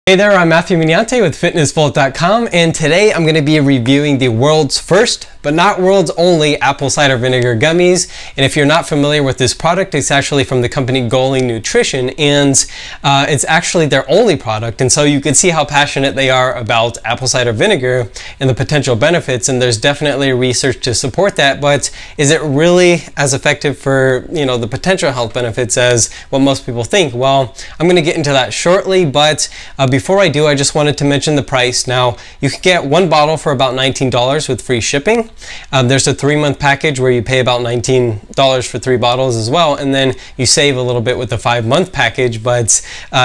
Hey there, I'm Matthew Mignante with FitnessVault.com, and today I'm going to be reviewing the world's first, but not world's only, apple cider vinegar gummies. And if you're not familiar with this product, it's actually from the company Goli Nutrition, and it's actually their only product. And so you can see how passionate they are about apple cider vinegar and the potential benefits, and there's definitely research to support that. But is it really as effective for, the potential health benefits as what most people think? Well, I'm going to get into that shortly, but before I do, I just wanted to mention the price. Now, you can get one bottle for about $19 with free shipping. There's a 3-month package where you pay about $19 for 3 bottles as well, and then you save a little bit with the 5-month package, but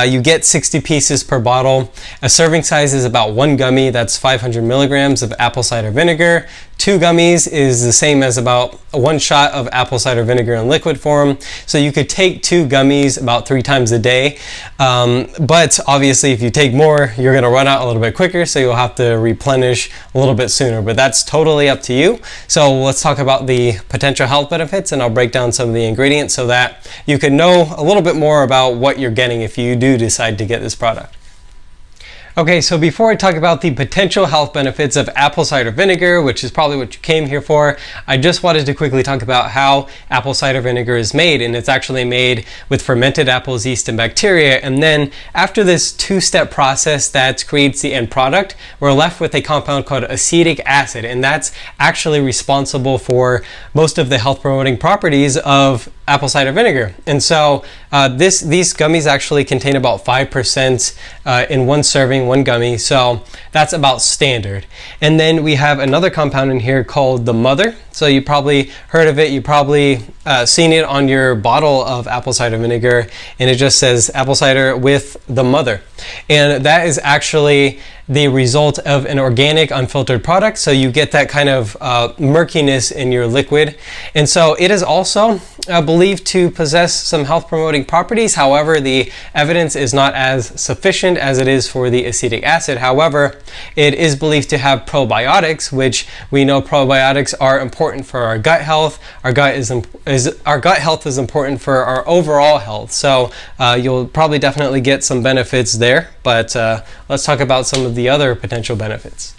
you get 60 pieces per bottle. A serving size is about 1 gummy. That's 500 milligrams of apple cider vinegar. 2 gummies is the same as about 1 shot of apple cider vinegar in liquid form. So you could take 2 gummies about 3 times a day. But obviously if you take more, you're going to run out a little bit quicker, so you'll have to replenish a little bit sooner. But that's totally up to you. So let's talk about the potential health benefits, and I'll break down some of the ingredients so that you can know a little bit more about what you're getting if you do decide to get this product. Okay, so before I talk about the potential health benefits of apple cider vinegar, which is probably what you came here for, I just wanted to quickly talk about how apple cider vinegar is made. And it's actually made with fermented apples, yeast, and bacteria. And then after this 2-step process that creates the end product, we're left with a compound called acetic acid. And that's actually responsible for most of the health promoting properties of apple cider vinegar. And so these gummies actually contain about 5% in one serving, 1 gummy, so that's about standard. And then we have another compound in here called the mother. So you probably heard of it, you probably seen it on your bottle of apple cider vinegar, and it just says apple cider with the mother. And that is actually the result of an organic unfiltered product, so you get that kind of murkiness in your liquid. And so it is also believed to possess some health promoting properties. However, the evidence is not as sufficient as it is for the acetic acid. However, it is believed to have probiotics, which we know probiotics are important for our gut health. Our gut health is important for our overall health. So you'll probably definitely get some benefits there, but let's talk about some of the other potential benefits.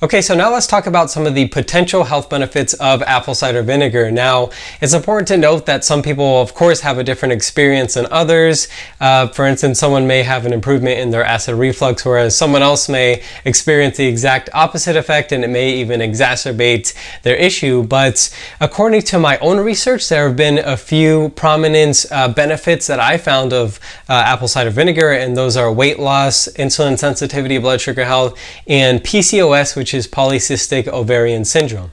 Okay, so now let's talk about some of the potential health benefits of apple cider vinegar. Now, it's important to note that some people, of course, have a different experience than others. For instance, someone may have an improvement in their acid reflux, whereas someone else may experience the exact opposite effect, and it may even exacerbate their issue. But according to my own research, there have been a few prominent benefits that I found of apple cider vinegar, and those are weight loss, insulin sensitivity, blood sugar health, and PCOS, which is polycystic ovarian syndrome.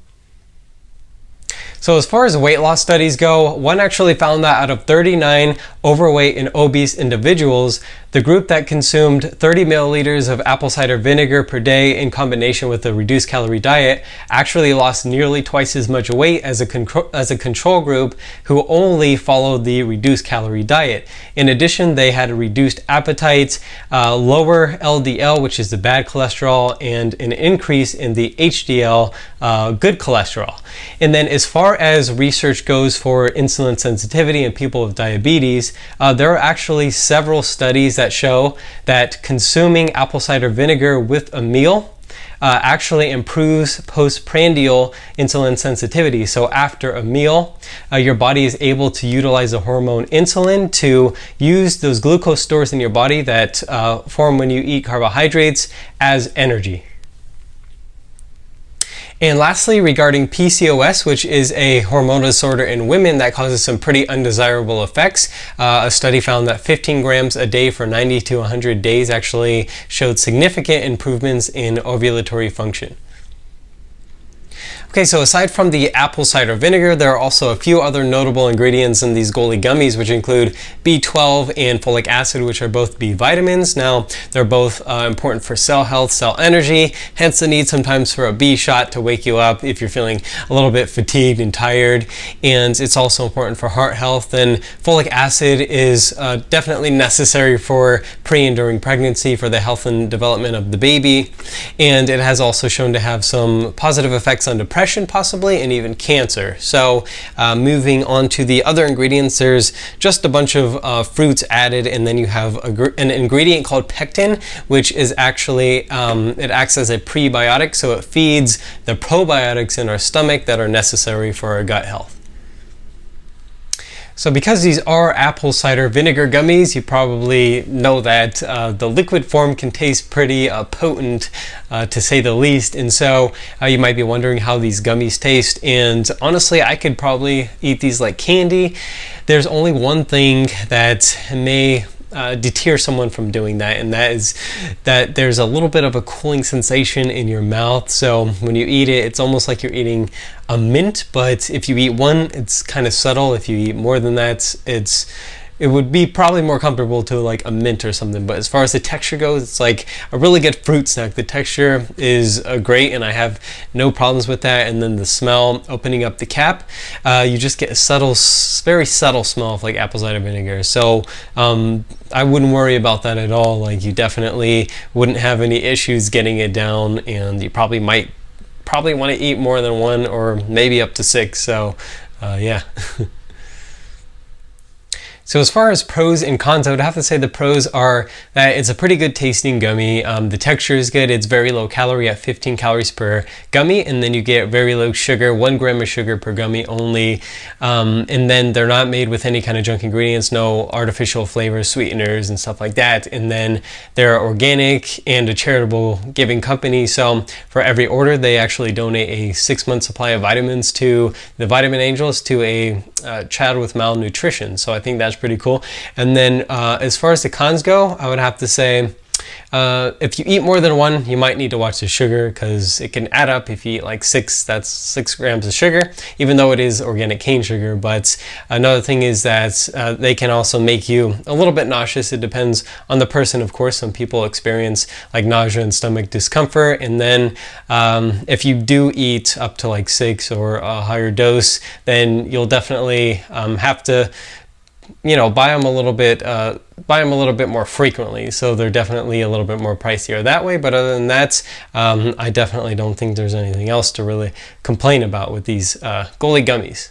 So as far as weight loss studies go, one actually found that out of 39 overweight and obese individuals, the group that consumed 30 milliliters of apple cider vinegar per day in combination with a reduced calorie diet actually lost nearly twice as much weight as a control group who only followed the reduced calorie diet. In addition, they had a reduced appetite, lower LDL, which is the bad cholesterol, and an increase in the HDL, good cholesterol. And then as far as research goes for insulin sensitivity in people with diabetes, there are actually several studies that show that consuming apple cider vinegar with a meal actually improves postprandial insulin sensitivity. So after a meal, your body is able to utilize the hormone insulin to use those glucose stores in your body that form when you eat carbohydrates as energy. And lastly, regarding PCOS, which is a hormonal disorder in women that causes some pretty undesirable effects, a study found that 15 grams a day for 90 to 100 days actually showed significant improvements in ovulatory function. Okay, so aside from the apple cider vinegar, there are also a few other notable ingredients in these Goli Gummies, which include B12 and folic acid, which are both B vitamins. Now, they're both important for cell health, cell energy, hence the need sometimes for a B shot to wake you up if you're feeling a little bit fatigued and tired. And it's also important for heart health. And folic acid is definitely necessary for pre and during pregnancy for the health and development of the baby. And it has also shown to have some positive effects on depression depression possibly, and even cancer. So moving on to the other ingredients, there's just a bunch of fruits added, and then you have an ingredient called pectin, which is actually, it acts as a prebiotic, so it feeds the probiotics in our stomach that are necessary for our gut health. So because these are apple cider vinegar gummies, you probably know that the liquid form can taste pretty potent, to say the least. And so you might be wondering how these gummies taste. And honestly, I could probably eat these like candy. There's only one thing that may deter someone from doing that, and that is that there's a little bit of a cooling sensation in your mouth. So when you eat it, it's almost like you're eating a mint, but if you eat one, it's kind of subtle. If you eat more than that, it would be probably more comparable to like a mint or something. But as far as the texture goes, it's like a really good fruit snack. The texture is great, and I have no problems with that. And then the smell, opening up the cap, you just get a subtle, very subtle smell of like apple cider vinegar. So I wouldn't worry about that at all. Like, you definitely wouldn't have any issues getting it down, and you probably want to eat more than one, or maybe up to 6. So yeah. So as far as pros and cons, I would have to say the pros are that it's a pretty good tasting gummy. The texture is good. It's very low calorie at 15 calories per gummy, and then you get very low sugar, 1 gram of sugar per gummy only. And then they're not made with any kind of junk ingredients, no artificial flavors, sweeteners, and stuff like that. And then they're organic and a charitable giving company. So for every order, they actually donate a 6-month supply of vitamins to the Vitamin Angels, to a child with malnutrition. So I think that's pretty cool. And then as far as the cons go, I would have to say if you eat more than one, you might need to watch the sugar, because it can add up. If you eat like 6, that's 6 grams of sugar, even though it is organic cane sugar. But another thing is that they can also make you a little bit nauseous. It depends on the person, of course. Some people experience like nausea and stomach discomfort. And then if you do eat up to like 6 or a higher dose, then you'll definitely have to, you know, buy them a little bit more frequently. So they're definitely a little bit more pricier that way. But other than that, I definitely don't think there's anything else to really complain about with these Goli gummies.